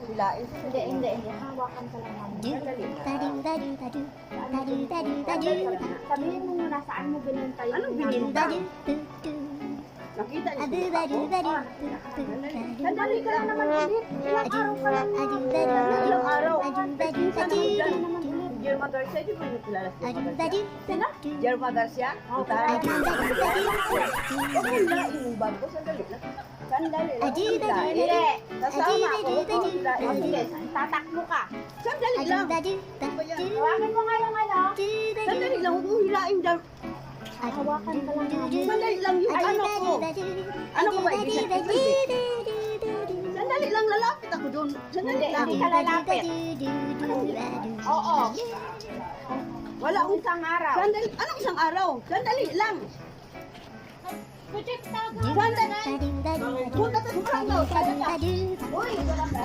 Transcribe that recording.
hilain. Hindi. Hawakan ka lang namin. Sabihin mo muna saan mo binenta yun. Anong binenta? Nakita niyo ba ako? Sandali ka lang naman ulit. Ilang araw ka lang. Ilang araw? Sandali ka lang naman ulit. Germa Garcia, di ba yung kilala si Germa Garcia? Sino? Germa Garcia? Puntahan natin. Huwag mong hilain yung bag ko. Sandali lang. Sandali lang. Hindi. Kasama ako. Huwag mong hilain. O sige, tatakbo ka. Sandali lang. Hawakan mo nga yung ano. Sandali lang. Huwag mong hilain dyan. Hawakan ka lang namin. Sandali lang yung ano ko. Ano ko ba? Ibig sabihin? Sandali lang. Lalapit ako doon. Sandali lang. Hindi ka lalapit. Oo. Wala akong Isang araw. Sandali. Anong isang araw? Sandali lang. Project Sandali. Punta ka sa barangay. Uy,